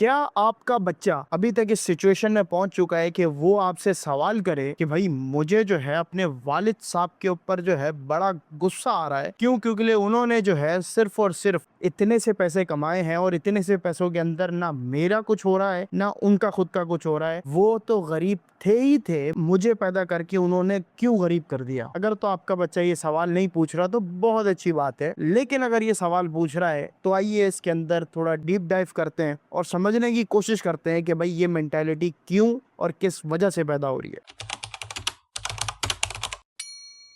क्या आपका बच्चा अभी तक इस सिचुएशन में पहुंच चुका है कि वो आपसे सवाल करे कि भाई मुझे जो है अपने वालिद साहब के ऊपर जो है बड़ा गुस्सा आ रहा है? क्यों? क्योंकि उन्होंने जो है सिर्फ और सिर्फ इतने से पैसे कमाए हैं और इतने से पैसों के अंदर ना मेरा कुछ हो रहा है ना उनका खुद का कुछ हो रहा है। वो तो गरीब थे ही थे, मुझे पैदा करके उन्होंने क्यों गरीब कर दिया? अगर तो आपका बच्चा ये सवाल नहीं पूछ रहा तो बहुत अच्छी बात है, लेकिन अगर ये सवाल पूछ रहा है तो आइए इसके अंदर थोड़ा डीप डाइव करते हैं और समझने की कोशिश करते हैं कि भाई ये मेंटालिटी क्यों और किस वजह से पैदा हो रही है।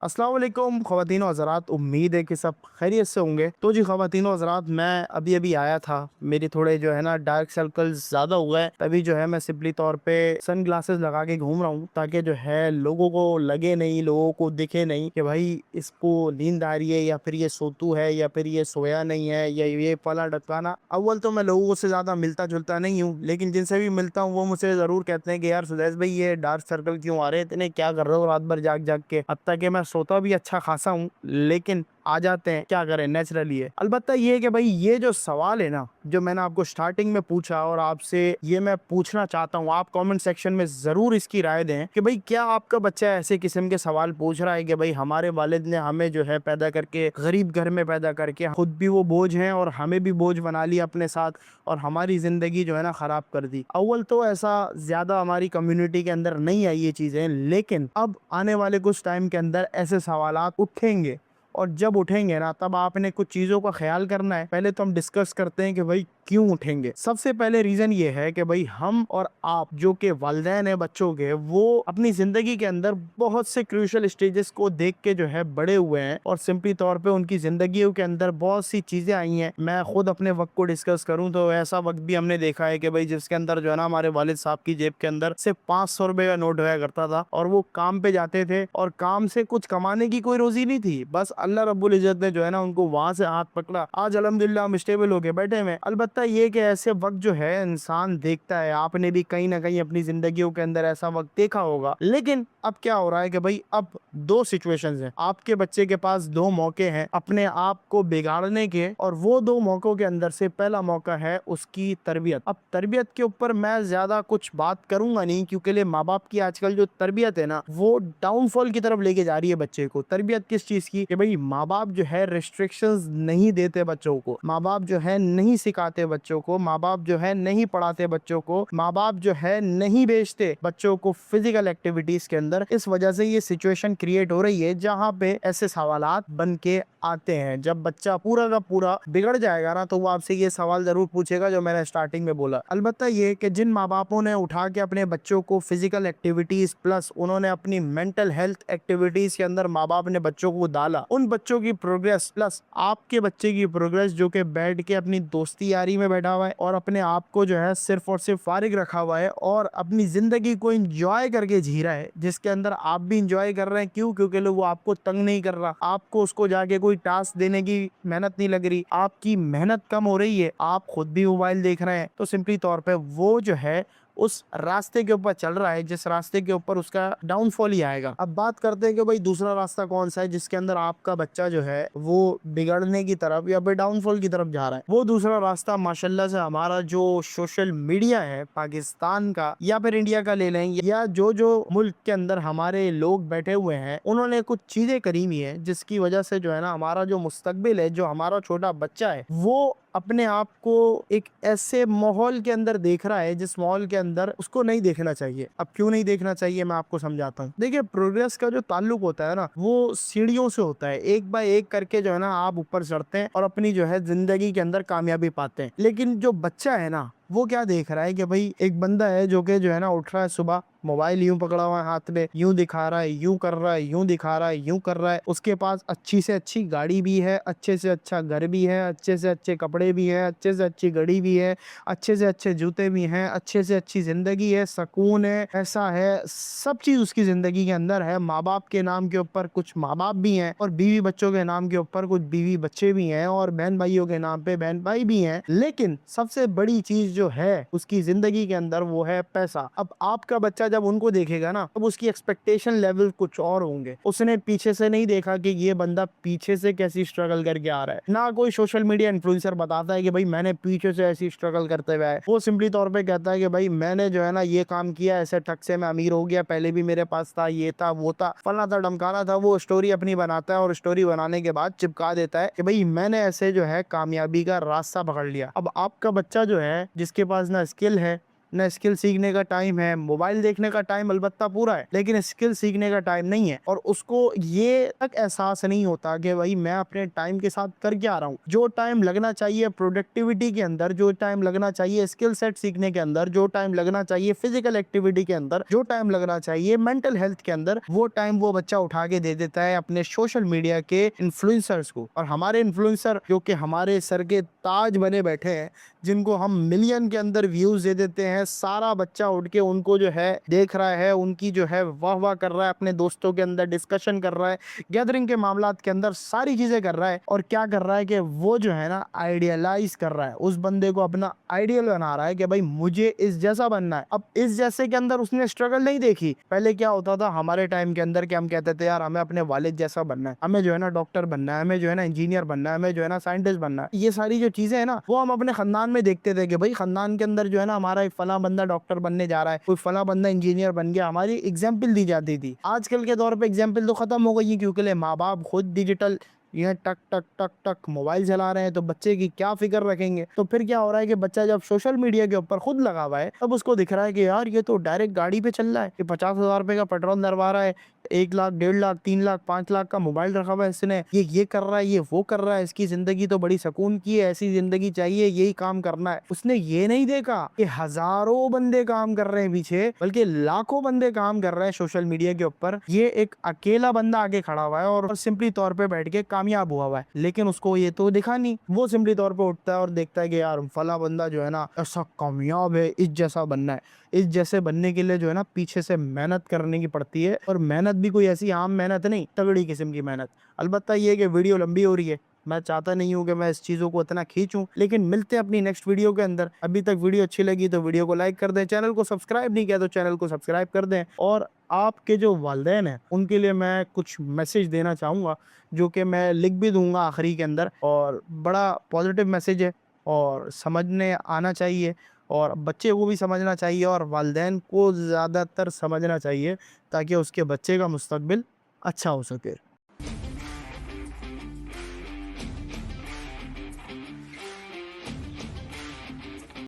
अस्सलाम वालेकुम ख़वातीन व हज़रात, उम्मीद है कि सब खैरियत से होंगे। तो जी ख़वातीन व हज़रात, मैं अभी अभी आया था, मेरी थोड़े जो है ना डार्क सर्कल्स ज़्यादा हुआ है, तभी जो है मैं सिंपली तौर पे सन ग्लासेस लगा के घूम रहा हूँ ताकि जो है लोगों को लगे नहीं, लोगों को दिखे नहीं कि भाई इसको नींद आ रही है या फिर ये सोतू है या फिर ये सोया नहीं है या ये फला ढकाना। अव्वल तो मैं लोगों से ज़्यादा मिलता जुलता नहीं हूँ, लेकिन जिनसे भी मिलता हूँ वो मुझसे ज़रूर कहते हैं कि यार सुदैस भाई ये डार्क सर्कल क्यों आ रहे हैं, इतने क्या कर रहे हो रात भर जाग जाग के? अब तक मैं सोता भी अच्छा खासा हूँ, लेकिन आ जाते हैं, क्या करें, नेचुरली है। अलबत्ता ये है कि भाई ये जो सवाल है ना, जो मैंने आपको स्टार्टिंग में पूछा और आपसे ये मैं पूछना चाहता हूँ, आप कमेंट सेक्शन में जरूर इसकी राय दें कि भाई क्या आपका बच्चा ऐसे किस्म के सवाल पूछ रहा है कि भाई हमारे वालिद ने हमें जो है पैदा करके गरीब घर में पैदा करके खुद भी वो बोझ हैं और हमें भी बोझ बना लिया अपने साथ और हमारी जिंदगी जो है ना खराब कर दी। अव्वल तो ऐसा ज्यादा हमारी कम्युनिटी के अंदर नहीं आई ये चीजें, लेकिन अब आने वाले कुछ टाइम के अंदर ऐसे सवालात उठेंगे और जब उठेंगे ना तब आपने कुछ चीज़ों का ख्याल करना है। पहले तो हम डिस्कस करते हैं कि भाई क्यों उठेंगे। सबसे पहले रीज़न ये है कि भाई हम और आप जो के वालिदैन हैं बच्चों के, वो अपनी ज़िंदगी के अंदर बहुत से क्रूशल स्टेजेस को देख के जो है बड़े हुए हैं और सिंपली तौर पे उनकी ज़िंदगियों के अंदर बहुत सी चीज़ें आई हैं। मैं खुद अपने वक्त को डिस्कस करूँ तो ऐसा वक्त भी हमने देखा है कि भाई जिसके अंदर जो है ना हमारे वालिद साहब की जेब के अंदर सिर्फ 500 रुपये का नोट हुआ करता था और वो काम पे जाते थे और काम से कुछ कमाने की कोई रोजी नहीं थी, बस अल्लाह रब्बुल इज्जत ने जो है ना उनको वहां से हाथ पकड़ा। आज अल्हम्दुलिल्लाह हम स्टेबल हो गए बैठे में। अलबत्ता ये कि ऐसे वक्त जो है इंसान देखता है, आपने भी कहीं ना कहीं अपनी जिंदगियों के अंदर ऐसा वक्त देखा होगा। लेकिन अब क्या हो रहा है कि भाई अब दो सिचुएशंस हैं, आपके बच्चे के पास दो मौके हैं अपने आप को बिगाड़ने के, और वो दो मौकों के अंदर से पहला मौका है उसकी तरबियत। अब तरबियत के ऊपर मैं ज्यादा कुछ बात करूंगा नहीं, क्योंकि माँ बाप की आजकल जो तरबियत है ना वो डाउनफॉल की तरफ लेके जा रही है बच्चे को। तरबियत किस चीज की? कि भाई माँ बाप जो है रिस्ट्रिक्शंस नहीं देते बच्चों को, माँ बाप जो है नहीं सिखाते बच्चों को, माँ बाप जो है नहीं पढ़ाते बच्चों को, माँ बाप जो है नहीं भेजते बच्चों को फिजिकल एक्टिविटीज के अंदर। इस वजह से ये सिचुएशन क्रिएट हो रही है जहाँ पे ऐसे सवालात बन के आते हैं। जब बच्चा पूरा का पूरा बिगड़ जाएगा ना तो वो आपसे ये सवाल जरूर पूछेगा जो मैंने स्टार्टिंग में बोला। अलबत्ता ये कि जिन माँ बापों ने उठा के अपने बच्चों को फिजिकल एक्टिविटीज प्लस उन्होंने अपनी मेंटल हेल्थ एक्टिविटीज के अंदर माँ बाप ने बच्चों को डाला, उन बच्चों की प्रोग्रेस प्लस आपके बच्चे की प्रोग्रेस जो कि बैठ के अपनी दोस्ती यारी में बैठा हुआ है और अपने आप को जो है सिर्फ और सिर्फ फारिग रखा हुआ है और अपनी जिंदगी को इंजॉय करके जी रहा है, जिसके अंदर आप भी इंजॉय कर रहे हैं। क्यों? क्योंकि वो आपको तंग नहीं कर रहा, आपको उसको जाके कोई टास्क देने की मेहनत नहीं लग रही, आपकी मेहनत कम हो रही है, आप खुद भी मोबाइल देख रहे हैं, तो सिंपली तौर पे वो जो है उस रास्ते के ऊपर चल रहा है जिस रास्ते के ऊपर उसका डाउनफॉल ही आएगा। अब बात करते हैं कि भाई दूसरा रास्ता कौन सा है जिसके अंदर आपका बच्चा जो है वो बिगड़ने की तरफ या फिर डाउनफॉल की तरफ जा रहा है। वो दूसरा रास्ता माशाल्लाह से हमारा जो सोशल मीडिया है पाकिस्तान का या फिर इंडिया का ले लें, या जो जो मुल्क के अंदर हमारे लोग बैठे हुए हैं उन्होंने कुछ चीजें करी हुई है जिसकी वजह से जो है ना हमारा जो मुस्तकबिल है, जो हमारा छोटा बच्चा है, वो अपने आप को एक ऐसे माहौल के अंदर देख रहा है जिस माहौल के अंदर उसको नहीं देखना चाहिए। अब क्यों नहीं देखना चाहिए मैं आपको समझाता हूँ। देखिए, प्रोग्रेस का जो ताल्लुक होता है ना वो सीढ़ियों से होता है, एक बाय एक करके जो है ना आप ऊपर चढ़ते हैं और अपनी जो है जिंदगी के अंदर कामयाबी पाते हैं। लेकिन जो बच्चा है ना वो क्या देख रहा है कि भाई एक बंदा है जो कि जो है ना उठ रहा है सुबह, मोबाइल यूं पकड़ा हुआ है हाथ में, यूं दिखा रहा है, यूं कर रहा है, यूं दिखा रहा है, यूं कर रहा है, उसके पास अच्छी से अच्छी गाड़ी भी है, अच्छे से अच्छा घर भी है, अच्छे से अच्छे कपड़े भी है, अच्छे से अच्छी घड़ी भी है, अच्छे से अच्छे जूते भी हैं, अच्छे से अच्छी जिंदगी है, सुकून है, ऐसा है, सब चीज उसकी जिंदगी के अंदर है। माँ बाप के नाम के ऊपर कुछ माँ बाप भी हैं और बीवी बच्चों के नाम के ऊपर कुछ बीवी बच्चे भी हैं और बहन भाइयों के नाम पे बहन भाई भी हैं। लेकिन सबसे बड़ी चीज जो है उसकी जिंदगी के अंदर वो है पैसा। अब आपका बच्चा जब उनको देखेगा ना, तब उसकी एक्सपेक्टेशन लेवल कुछ और होंगे। उसने पीछे से नहीं देखा कि ये बंदा पीछे से कैसी स्ट्रगल करके आ रहा है। ना कोई सोशल मीडिया इन्फ्लुएंसर बताता है कि भाई मैंने पीछे से ऐसी स्ट्रगल करते हुए आए। वो सिंपली तौर पे कहता है कि भाई मैंने जो है ना ये काम किया, ऐसे ठग से मैं अमीर हो गया, पहले भी मेरे पास था, ये था वो था, फलना था ढमकाना था। वो स्टोरी अपनी बनाता है और स्टोरी बनाने के बाद चिपका देता है कि भाई मैंने ऐसे जो है कामयाबी का रास्ता पकड़ लिया। अब आपका बच्चा जो है, जिसके पास ना स्किल है, ना स्किल सीखने का टाइम है, मोबाइल देखने का टाइम अलबत्ता पूरा है, लेकिन स्किल सीखने का टाइम नहीं है, और उसको ये तक एहसास नहीं होता कि भाई मैं अपने टाइम के साथ कर क्या रहा हूँ। जो टाइम लगना चाहिए प्रोडक्टिविटी के अंदर, जो टाइम लगना चाहिए स्किल सेट सीखने के अंदर, जो टाइम लगना चाहिए फिजिकल एक्टिविटी के अंदर, जो टाइम लगना चाहिए मेंटल हेल्थ के अंदर, वो टाइम वो बच्चा उठा के दे देता है अपने सोशल मीडिया के इन्फ्लुएंसर्स को। और हमारे इन्फ्लुएंसर जो कि हमारे सर के ताज बने बैठे हैं, जिनको हम मिलियन के अंदर व्यूज दे देते हैं, सारा बच्चा उठ के उनको जो है देख रहा है, उनकी जो है वाह वाह कर रहा है, अपने दोस्तों के अंदर डिस्कशन कर रहा है, गैदरिंग के मामलात के अंदर सारी चीजें कर रहा है। और क्या कर रहा है कि वो जो है ना आइडियलाइज कर रहा है, उस बंदे को अपना आइडियल बना रहा है कि भाई मुझे इस जैसा बनना है। अब इस जैसे के अंदर उसने स्ट्रगल नहीं देखी। पहले क्या होता था हमारे टाइम के अंदर कि हम कहते थे यार हमें अपने वालिद जैसा बनना है, हमें जो है ना डॉक्टर बनना है, हमें जो है ना इंजीनियर बनना है, हमें जो है ना साइंटिस्ट बनना है। ये सारी जो चीजें है ना, वो हम अपने खानदान में देखते थे कि भाई खानदान के अंदर जो है ना हमारा एक फला बंदा डॉक्टर बनने जा रहा है, कोई फला बंदा इंजीनियर बन गया, हमारी एग्जाम्पल दी जाती थी। आजकल के दौर पे एग्जाम्पल तो खत्म हो गई है, क्योंकि माँ बाप खुद डिजिटल ये टक टक टक टक मोबाइल चला रहे हैं, तो बच्चे की क्या फिक्र रखेंगे। तो फिर क्या हो रहा है कि बच्चा जब सोशल मीडिया के ऊपर खुद लगा हुआ है, तब उसको दिख रहा है कि यार ये तो डायरेक्ट गाड़ी पे चल रहा है, ये 50,000 रुपए का पेट्रोल डलवा रहा है, 1 लाख 1.5 लाख 3 लाख 5 लाख का मोबाइल रखा हुआ है इसने, ये कर रहा है, ये वो कर रहा है, इसकी जिंदगी तो बड़ी सुकून की है, ऐसी जिंदगी चाहिए, यही काम करना है। उसने ये नहीं देखा कि हजारों बंदे काम कर रहे हैं पीछे, बल्कि लाखों बंदे काम कर रहे हैं सोशल मीडिया के ऊपर। ये एक अकेला बंदा आगे खड़ा हुआ है और सिंपली तौर पे बैठ के कामयाब हुआ हुआ है, लेकिन उसको ये तो दिखा नहीं। वो सिंपली तौर पे उठता है और देखता है कि यार फला बंदा जो है ना ऐसा कामयाब है, इस जैसा बनना है। इस जैसे बनने के लिए जो है ना पीछे से मेहनत करने की पड़ती है, और मेहनत भी कोई ऐसी आम मेहनत नहीं, तगड़ी किस्म की मेहनत। अलबत्ता ये कि वीडियो लंबी हो रही है, मैं चाहता नहीं हूँ कि मैं इस चीज़ों को इतना खींचूं, लेकिन मिलते हैं अपनी नेक्स्ट वीडियो के अंदर। अभी तक वीडियो अच्छी लगी तो वीडियो को लाइक कर दें, चैनल को सब्सक्राइब नहीं किया तो चैनल को सब्सक्राइब कर दें। और आपके जो वालिदैन हैं उनके लिए मैं कुछ मैसेज देना चाहूँगा, जो कि मैं लिख भी दूंगा आखिरी के अंदर, और बड़ा पॉजिटिव मैसेज है और समझने आना चाहिए, और बच्चे को भी समझना चाहिए, और वालिदैन को ज़्यादातर समझना चाहिए, ताकि उसके बच्चे का मुस्तकबिल अच्छा हो सके।